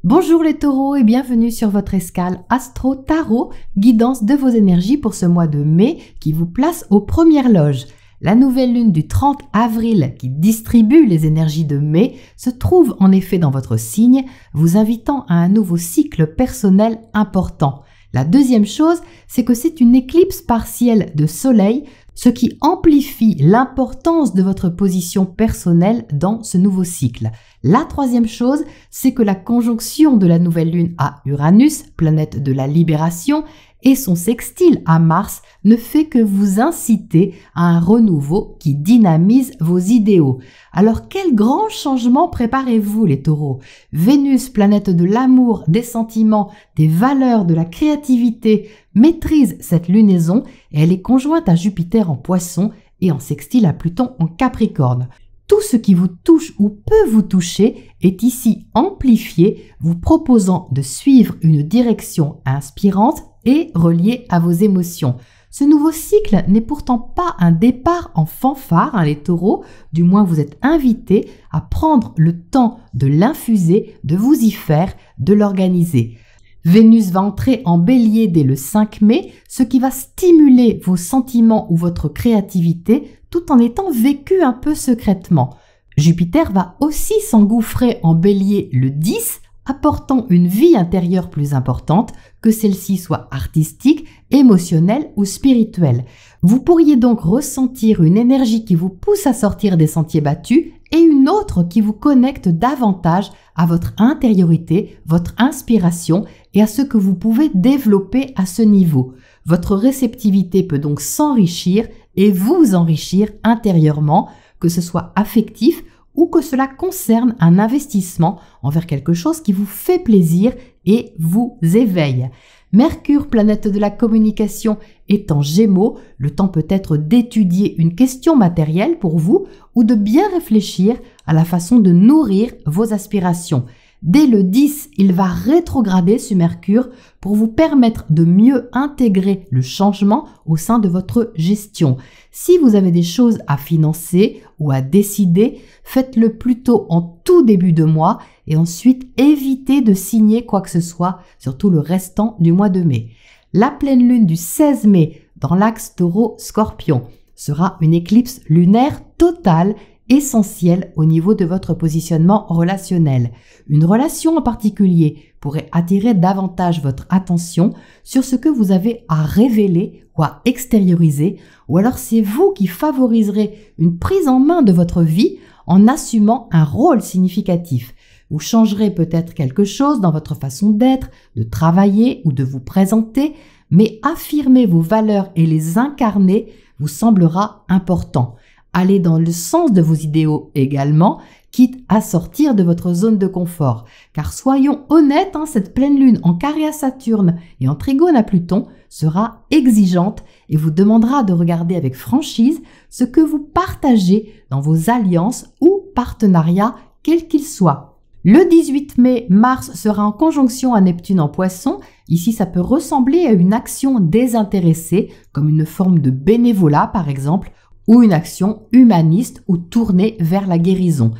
Bonjour les taureaux et bienvenue sur votre escale Astro Tarot, guidance de vos énergies pour ce mois de mai qui vous place aux premières loges. La nouvelle lune du 30 avril qui distribue les énergies de mai se trouve en effet dans votre signe, vous invitant à un nouveau cycle personnel important. La deuxième chose, c'est que c'est une éclipse partielle de soleil, ce qui amplifie l'importance de votre position personnelle dans ce nouveau cycle. La troisième chose, c'est que la conjonction de la nouvelle lune à Uranus, planète de la libération, et son sextile à Mars ne fait que vous inciter à un renouveau qui dynamise vos idéaux. Alors quel grand changement préparez-vous les taureaux? Vénus, planète de l'amour, des sentiments, des valeurs, de la créativité, maîtrise cette lunaison et elle est conjointe à Jupiter en Poisson et en sextile à Pluton en Capricorne. Tout ce qui vous touche ou peut vous toucher est ici amplifié, vous proposant de suivre une direction inspirante et reliée à vos émotions. Ce nouveau cycle n'est pourtant pas un départ en fanfare, les taureaux, du moins vous êtes invités à prendre le temps de l'infuser, de vous y faire, de l'organiser. Vénus va entrer en bélier dès le 5 mai, ce qui va stimuler vos sentiments ou votre créativité tout en étant vécu un peu secrètement. Jupiter va aussi s'engouffrer en bélier le 10, apportant une vie intérieure plus importante, que celle-ci soit artistique, émotionnelle ou spirituelle. Vous pourriez donc ressentir une énergie qui vous pousse à sortir des sentiers battus et une autre qui vous connecte davantage à votre intériorité, votre inspiration et à ce que vous pouvez développer à ce niveau. Votre réceptivité peut donc s'enrichir et vous enrichir intérieurement, que ce soit affectif ou que cela concerne un investissement envers quelque chose qui vous fait plaisir et vous éveille. Mercure, planète de la communication, est en Gémeaux, le temps peut être d'étudier une question matérielle pour vous ou de bien réfléchir à la façon de nourrir vos aspirations. Dès le 10, il va rétrograder sur Mercure pour vous permettre de mieux intégrer le changement au sein de votre gestion. Si vous avez des choses à financer ou à décider, faites-le plutôt en tout début de mois et ensuite évitez de signer quoi que ce soit sur tout le restant du mois de mai. La pleine lune du 16 mai dans l'axe Taureau-Scorpion sera une éclipse lunaire totale essentiel au niveau de votre positionnement relationnel. Une relation en particulier pourrait attirer davantage votre attention sur ce que vous avez à révéler ou à extérioriser, ou alors c'est vous qui favoriserez une prise en main de votre vie en assumant un rôle significatif. Vous changerez peut-être quelque chose dans votre façon d'être, de travailler ou de vous présenter, mais affirmer vos valeurs et les incarner vous semblera important. Allez dans le sens de vos idéaux également, quitte à sortir de votre zone de confort. Car soyons honnêtes, cette pleine lune en carré à Saturne et en trigone à Pluton sera exigeante et vous demandera de regarder avec franchise ce que vous partagez dans vos alliances ou partenariats, quels qu'ils soient. Le 18 mai, Mars sera en conjonction à Neptune en Poisson. Ici, ça peut ressembler à une action désintéressée, comme une forme de bénévolat par exemple, ou une action humaniste ou tournée vers la guérison.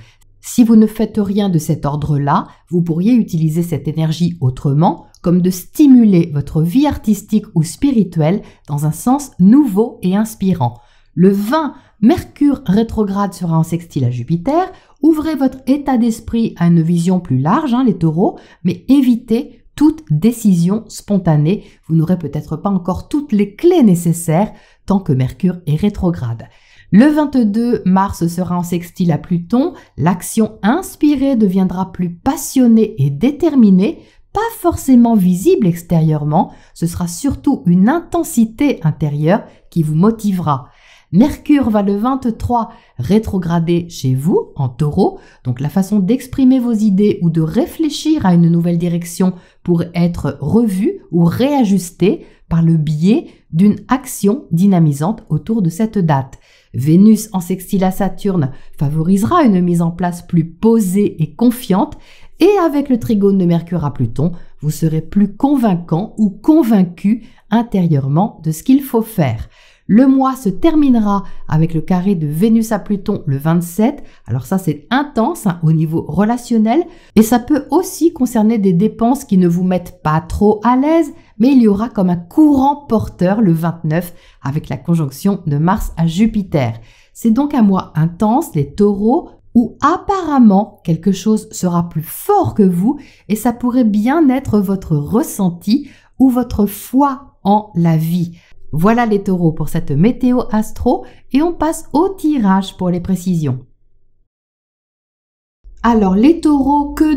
Si vous ne faites rien de cet ordre-là, vous pourriez utiliser cette énergie autrement, comme de stimuler votre vie artistique ou spirituelle dans un sens nouveau et inspirant. Le 20, Mercure rétrograde sera en sextile à Jupiter. Ouvrez votre état d'esprit à une vision plus large, les taureaux, mais évitez toute décision spontanée. Vous n'aurez peut-être pas encore toutes les clés nécessaires tant que Mercure est rétrograde. Le 22, Mars sera en sextile à Pluton. L'action inspirée deviendra plus passionnée et déterminée, pas forcément visible extérieurement. Ce sera surtout une intensité intérieure qui vous motivera. Mercure va le 23 rétrograder chez vous, en taureau, donc la façon d'exprimer vos idées ou de réfléchir à une nouvelle direction pourrait être revue ou réajustée par le biais d'une action dynamisante autour de cette date. Vénus en sextile à Saturne favorisera une mise en place plus posée et confiante et avec le trigone de Mercure à Pluton, vous serez plus convaincant ou convaincu intérieurement de ce qu'il faut faire. Le mois se terminera avec le carré de Vénus à Pluton le 27. Alors ça, c'est intense au niveau relationnel et ça peut aussi concerner des dépenses qui ne vous mettent pas trop à l'aise, mais il y aura comme un courant porteur le 29 avec la conjonction de Mars à Jupiter. C'est donc un mois intense, les taureaux, où apparemment quelque chose sera plus fort que vous et ça pourrait bien être votre ressenti ou votre foi en la vie. Voilà les taureaux pour cette météo astro et on passe au tirage pour les précisions. Alors les taureaux, que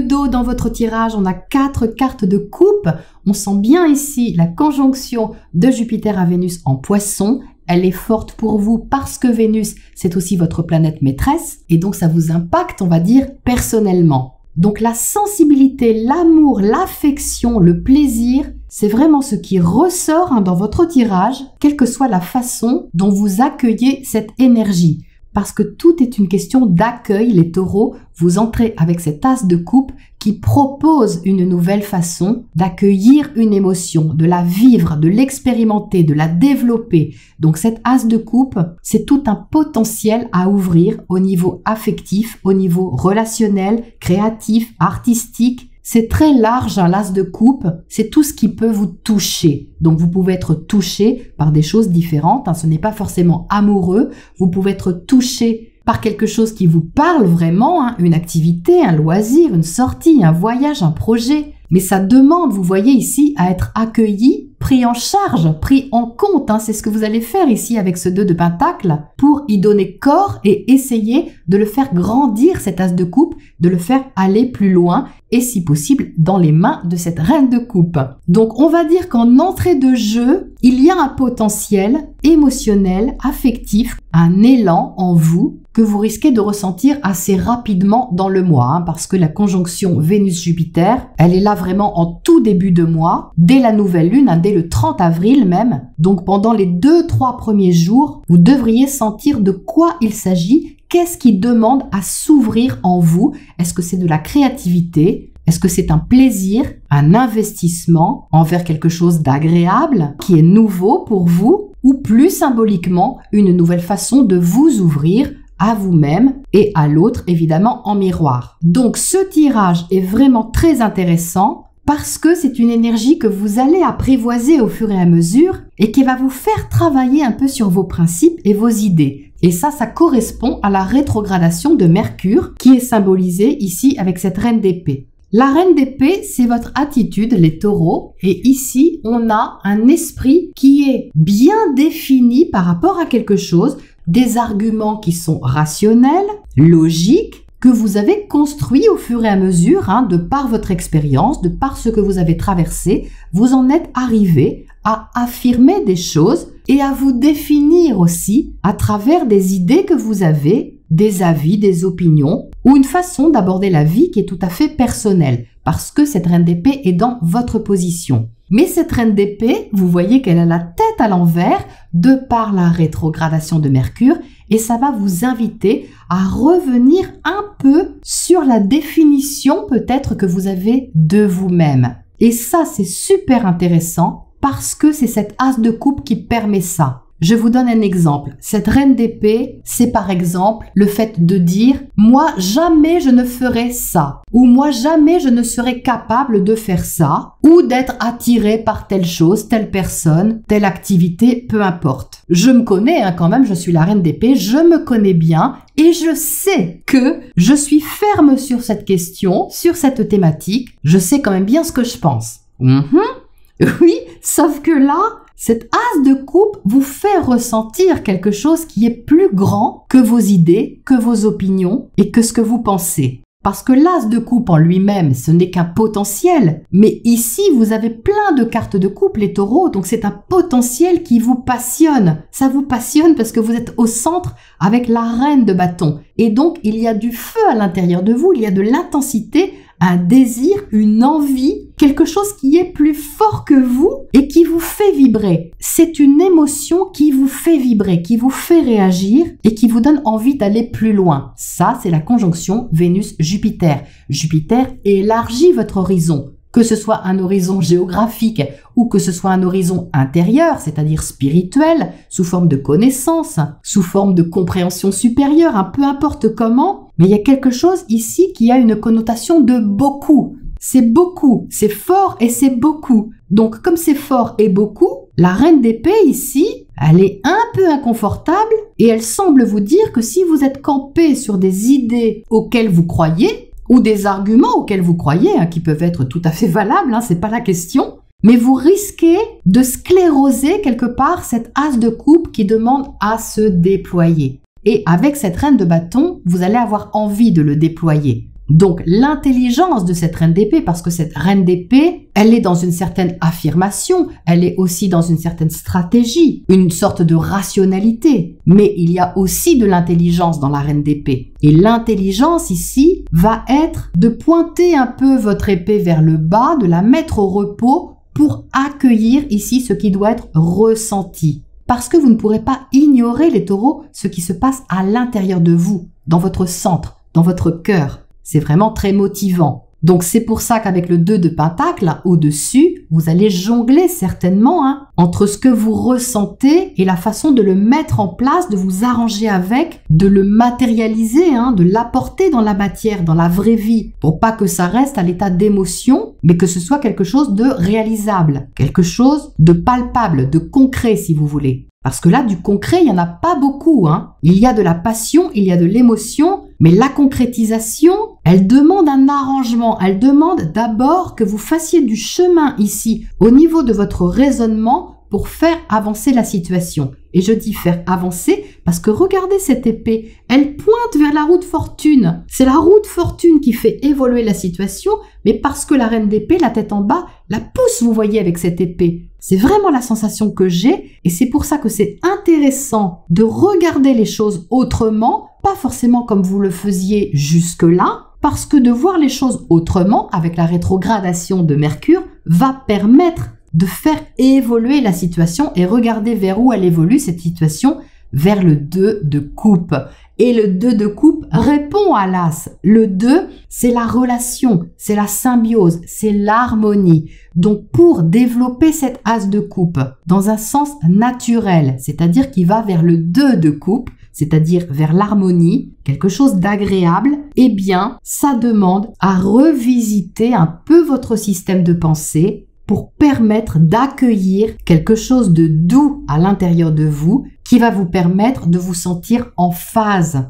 d'eau dans votre tirage, on a 4 cartes de coupe. On sent bien ici la conjonction de Jupiter à Vénus en Poisson. Elle est forte pour vous parce que Vénus, c'est aussi votre planète maîtresse et donc ça vous impacte, on va dire, personnellement. Donc la sensibilité, l'amour, l'affection, le plaisir, c'est vraiment ce qui ressort dans votre tirage, quelle que soit la façon dont vous accueillez cette énergie. Parce que tout est une question d'accueil, les taureaux, vous entrez avec cet as de coupe qui propose une nouvelle façon d'accueillir une émotion, de la vivre, de l'expérimenter, de la développer. Donc cet as de coupe, c'est tout un potentiel à ouvrir au niveau affectif, au niveau relationnel, créatif, artistique. C'est très large, un l'as de coupe, c'est tout ce qui peut vous toucher. Donc vous pouvez être touché par des choses différentes, ce n'est pas forcément amoureux, vous pouvez être touché par quelque chose qui vous parle vraiment, une activité, un loisir, une sortie, un voyage, un projet. Mais ça demande, vous voyez ici, à être accueilli, pris en charge, pris en compte. C'est ce que vous allez faire ici avec ce 2 de Pentacle pour y donner corps et essayer de le faire grandir, cet as de coupe, de le faire aller plus loin et si possible dans les mains de cette reine de coupe. Donc on va dire qu'en entrée de jeu, il y a un potentiel émotionnel, affectif, un élan en vous que vous risquez de ressentir assez rapidement dans le mois, parce que la conjonction Vénus-Jupiter, elle est là vraiment en tout début de mois, dès la nouvelle lune, dès le 30 avril même. Donc pendant les 2-3 premiers jours, vous devriez sentir de quoi il s'agit, qu'est-ce qui demande à s'ouvrir en vous. Est-ce que c'est de la créativité? Est-ce que c'est un plaisir, un investissement envers quelque chose d'agréable, qui est nouveau pour vous? Ou plus symboliquement, une nouvelle façon de vous ouvrir à vous-même et à l'autre, évidemment, en miroir. Donc, ce tirage est vraiment très intéressant parce que c'est une énergie que vous allez apprivoiser au fur et à mesure et qui va vous faire travailler un peu sur vos principes et vos idées. Et ça correspond à la rétrogradation de Mercure qui est symbolisée ici avec cette reine d'épée. La reine d'épée, c'est votre attitude, les taureaux. Et ici, on a un esprit qui est bien défini par rapport à quelque chose, des arguments qui sont rationnels, logiques, que vous avez construits au fur et à mesure, de par votre expérience, de par ce que vous avez traversé, vous en êtes arrivé à affirmer des choses et à vous définir aussi à travers des idées que vous avez, des avis, des opinions, ou une façon d'aborder la vie qui est tout à fait personnelle, parce que cette reine d'épée est dans votre position. Mais cette reine d'épée, vous voyez qu'elle a la tête à l'envers de par la rétrogradation de Mercure et ça va vous inviter à revenir un peu sur la définition peut-être que vous avez de vous-même. Et ça, c'est super intéressant parce que c'est cet as de coupe qui permet ça. Je vous donne un exemple. Cette reine d'épée, c'est par exemple le fait de dire « Moi, jamais je ne ferai ça » ou « Moi, jamais je ne serai capable de faire ça » ou d'être attiré par telle chose, telle personne, telle activité, peu importe. Je me connais quand même, je suis la reine d'épée, je me connais bien et je sais que je suis ferme sur cette question, sur cette thématique. Je sais quand même bien ce que je pense. Oui, sauf que là, cet as de coupe vous fait ressentir quelque chose qui est plus grand que vos idées, que vos opinions et que ce que vous pensez. Parce que l'as de coupe en lui-même, ce n'est qu'un potentiel. Mais ici, vous avez plein de cartes de coupe, les taureaux, donc c'est un potentiel qui vous passionne. Ça vous passionne parce que vous êtes au centre avec la reine de bâton. Et donc, il y a du feu à l'intérieur de vous, il y a de l'intensité, un désir, une envie, quelque chose qui est plus fort que vous et qui vous fait vibrer. C'est une émotion qui vous fait vibrer, qui vous fait réagir et qui vous donne envie d'aller plus loin. Ça, c'est la conjonction Vénus-Jupiter. Jupiter élargit votre horizon. que ce soit un horizon géographique ou que ce soit un horizon intérieur, c'est-à-dire spirituel, sous forme de connaissance, sous forme de compréhension supérieure, peu importe comment, mais il y a quelque chose ici qui a une connotation de beaucoup. C'est beaucoup, c'est fort et c'est beaucoup. Donc comme c'est fort et beaucoup, la reine d'épée ici, elle est un peu inconfortable et elle semble vous dire que si vous êtes campé sur des idées auxquelles vous croyez, ou des arguments auxquels vous croyez, qui peuvent être tout à fait valables, c'est pas la question, mais vous risquez de scléroser quelque part cette as de coupe qui demande à se déployer. Et avec cette reine de bâton, vous allez avoir envie de le déployer. Donc l'intelligence de cette reine d'épée, parce que cette reine d'épée, elle est dans une certaine affirmation, elle est aussi dans une certaine stratégie, une sorte de rationalité. Mais il y a aussi de l'intelligence dans la reine d'épée. Et l'intelligence ici va être de pointer un peu votre épée vers le bas, de la mettre au repos pour accueillir ici ce qui doit être ressenti. Parce que vous ne pourrez pas ignorer, les taureaux, ce qui se passe à l'intérieur de vous, dans votre centre, dans votre cœur. C'est vraiment très motivant. Donc c'est pour ça qu'avec le 2 de Pentacle, au-dessus, vous allez jongler certainement entre ce que vous ressentez et la façon de le mettre en place, de vous arranger avec, de le matérialiser, de l'apporter dans la matière, dans la vraie vie, pour pas que ça reste à l'état d'émotion, mais que ce soit quelque chose de réalisable, quelque chose de palpable, de concret si vous voulez. Parce que là, du concret, il n'y en a pas beaucoup. Il y a de la passion, il y a de l'émotion, mais la concrétisation, elle demande un arrangement. Elle demande d'abord que vous fassiez du chemin ici, au niveau de votre raisonnement, pour faire avancer la situation. Et je dis faire avancer parce que regardez cette épée, elle pointe vers la roue de fortune. C'est la roue de fortune qui fait évoluer la situation, mais parce que la reine d'épée, la tête en bas, la pousse, vous voyez, avec cette épée. C'est vraiment la sensation que j'ai et c'est pour ça que c'est intéressant de regarder les choses autrement, pas forcément comme vous le faisiez jusque-là, parce que de voir les choses autrement, avec la rétrogradation de Mercure, va permettre de faire évoluer la situation et regarder vers où elle évolue cette situation, vers le 2 de coupe. Et le 2 de coupe répond à l'as. Le 2, c'est la relation, c'est la symbiose, c'est l'harmonie. Donc pour développer cette as de coupe dans un sens naturel, c'est-à-dire qui va vers le 2 de coupe, c'est-à-dire vers l'harmonie, quelque chose d'agréable, eh bien, ça demande à revisiter un peu votre système de pensée pour permettre d'accueillir quelque chose de doux à l'intérieur de vous qui va vous permettre de vous sentir en phase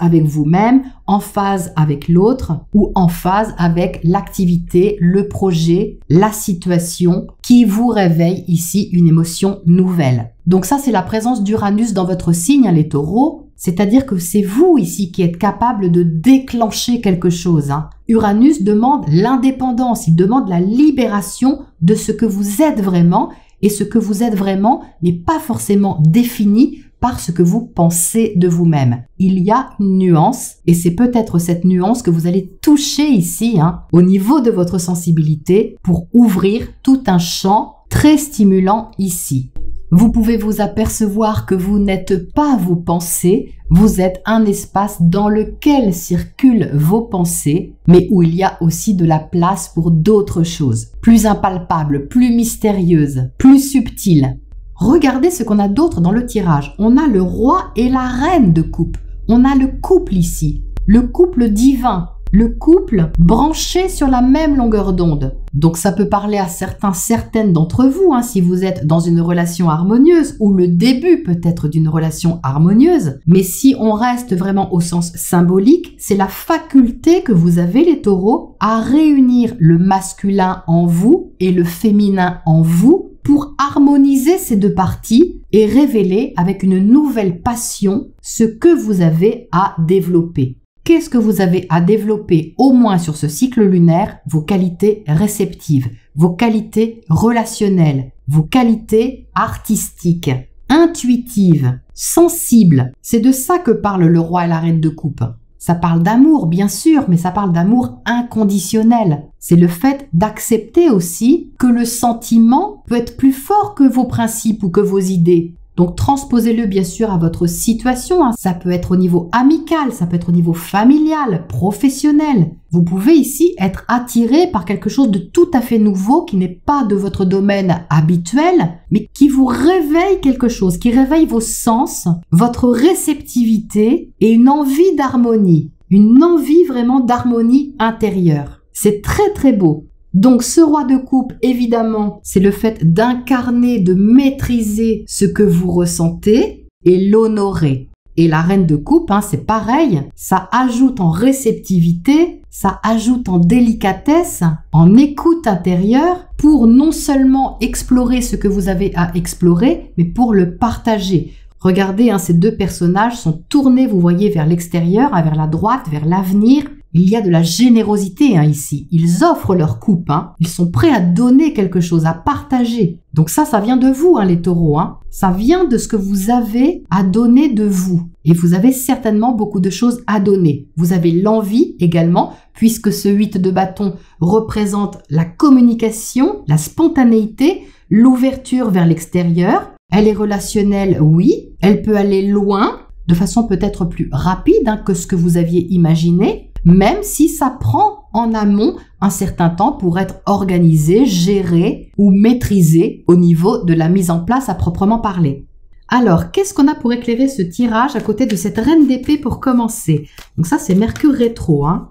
avec vous-même, en phase avec l'autre ou en phase avec l'activité, le projet, la situation qui vous réveille ici une émotion nouvelle. Donc ça, c'est la présence d'Uranus dans votre signe, les taureaux. C'est-à-dire que c'est vous ici qui êtes capable de déclencher quelque chose. Uranus demande l'indépendance, il demande la libération de ce que vous êtes vraiment. Et ce que vous êtes vraiment n'est pas forcément défini par ce que vous pensez de vous-même. Il y a une nuance, et c'est peut-être cette nuance que vous allez toucher ici, au niveau de votre sensibilité, pour ouvrir tout un champ très stimulant ici. Vous pouvez vous apercevoir que vous n'êtes pas vos pensées, vous êtes un espace dans lequel circulent vos pensées, mais où il y a aussi de la place pour d'autres choses, plus impalpables, plus mystérieuses, plus subtiles. Regardez ce qu'on a d'autre dans le tirage. On a le roi et la reine de coupe. On a le couple ici, le couple divin. Le couple branché sur la même longueur d'onde. Donc ça peut parler à certaines d'entre vous, si vous êtes dans une relation harmonieuse ou le début peut-être d'une relation harmonieuse. Mais si on reste vraiment au sens symbolique, c'est la faculté que vous avez les taureaux à réunir le masculin en vous et le féminin en vous pour harmoniser ces deux parties et révéler avec une nouvelle passion ce que vous avez à développer. Qu'est-ce que vous avez à développer au moins sur ce cycle lunaire? Vos qualités réceptives, vos qualités relationnelles, vos qualités artistiques, intuitives, sensibles. C'est de ça que parle le roi et la reine de coupe. Ça parle d'amour, bien sûr, mais ça parle d'amour inconditionnel. C'est le fait d'accepter aussi que le sentiment peut être plus fort que vos principes ou que vos idées. Donc transposez-le bien sûr à votre situation, hein. Ça peut être au niveau amical, ça peut être au niveau familial, professionnel. Vous pouvez ici être attiré par quelque chose de tout à fait nouveau qui n'est pas de votre domaine habituel, mais qui vous réveille quelque chose, qui réveille vos sens, votre réceptivité et une envie d'harmonie, une envie vraiment d'harmonie intérieure. C'est très très beau. Donc ce roi de coupe, évidemment, c'est le fait d'incarner, de maîtriser ce que vous ressentez et l'honorer. Et la reine de coupe, hein, c'est pareil, ça ajoute en réceptivité, ça ajoute en délicatesse, en écoute intérieure pour non seulement explorer ce que vous avez à explorer, mais pour le partager. Regardez, hein, ces deux personnages sont tournés, vous voyez, vers l'extérieur, vers la droite, vers l'avenir. Il y a de la générosité hein, ici. Ils offrent leur coupe. Hein. Ils sont prêts à donner quelque chose, à partager. Donc ça vient de vous, hein, les taureaux. Hein. Ça vient de ce que vous avez à donner de vous. Et vous avez certainement beaucoup de choses à donner. Vous avez l'envie également, puisque ce 8 de bâton représente la communication, la spontanéité, l'ouverture vers l'extérieur. Elle est relationnelle, oui. Elle peut aller loin, de façon peut-être plus rapide hein, que ce que vous aviez imaginé. Même si ça prend en amont un certain temps pour être organisé, géré ou maîtrisé au niveau de la mise en place à proprement parler. Alors, qu'est-ce qu'on a pour éclairer ce tirage à côté de cette reine d'épée pour commencer? Donc ça, c'est Mercure rétro. Hein.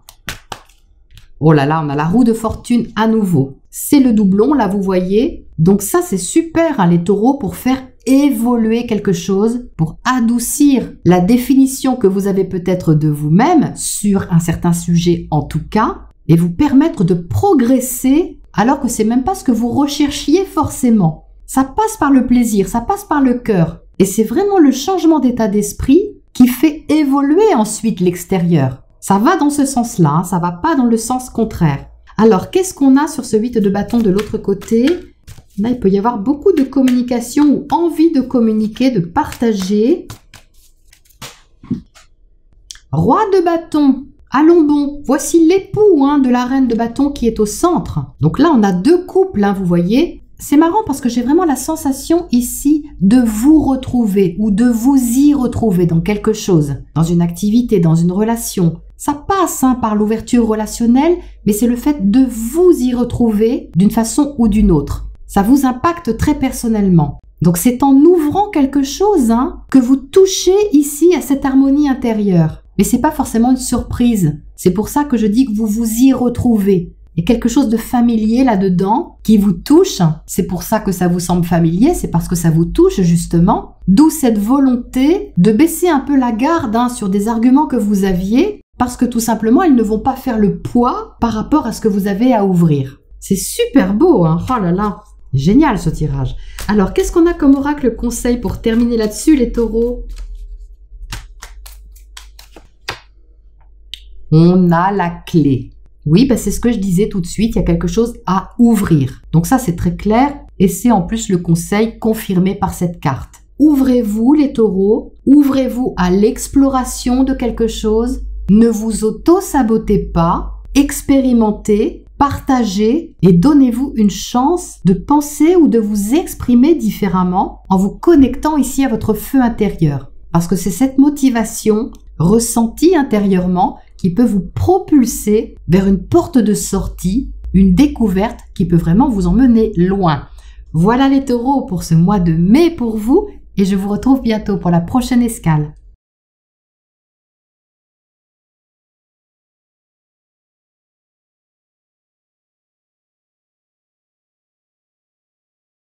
Oh là là, on a la roue de fortune à nouveau. C'est le doublon, là, vous voyez. Donc ça, c'est super, hein, les taureaux, pour faire évoluer quelque chose, pour adoucir la définition que vous avez peut-être de vous-même, sur un certain sujet en tout cas, et vous permettre de progresser alors que c'est même pas ce que vous recherchiez forcément. Ça passe par le plaisir, ça passe par le cœur. Et c'est vraiment le changement d'état d'esprit qui fait évoluer ensuite l'extérieur. Ça va dans ce sens-là, hein, ça va pas dans le sens contraire. Alors, qu'est-ce qu'on a sur ce 8 de bâton de l'autre côté ? Là, il peut y avoir beaucoup de communication ou envie de communiquer, de partager. Roi de bâton, allons bon. Voici l'époux hein, de la reine de bâton qui est au centre. Donc là, on a deux couples, hein, vous voyez. C'est marrant parce que j'ai vraiment la sensation ici de vous retrouver ou de vous y retrouver dans quelque chose, dans une activité, dans une relation. Ça passe hein, par l'ouverture relationnelle, mais c'est le fait de vous y retrouver d'une façon ou d'une autre. Ça vous impacte très personnellement. Donc c'est en ouvrant quelque chose hein, que vous touchez ici à cette harmonie intérieure. Mais c'est pas forcément une surprise. C'est pour ça que je dis que vous vous y retrouvez. Il y a quelque chose de familier là-dedans qui vous touche. C'est pour ça que ça vous semble familier, c'est parce que ça vous touche justement. D'où cette volonté de baisser un peu la garde hein, sur des arguments que vous aviez, parce que tout simplement, ils ne vont pas faire le poids par rapport à ce que vous avez à ouvrir. C'est super beau, hein. Oh là là, génial ce tirage. Alors, qu'est-ce qu'on a comme oracle conseil pour terminer là-dessus, les taureaux? On a la clé. Oui, ben c'est ce que je disais tout de suite, il y a quelque chose à ouvrir. Donc ça, c'est très clair et c'est en plus le conseil confirmé par cette carte. Ouvrez-vous, les taureaux, ouvrez-vous à l'exploration de quelque chose. Ne vous auto-sabotez pas, expérimentez, partagez et donnez-vous une chance de penser ou de vous exprimer différemment en vous connectant ici à votre feu intérieur. Parce que c'est cette motivation ressentie intérieurement qui peut vous propulser vers une porte de sortie, une découverte qui peut vraiment vous emmener loin. Voilà les taureaux pour ce mois de mai pour vous et je vous retrouve bientôt pour la prochaine escale.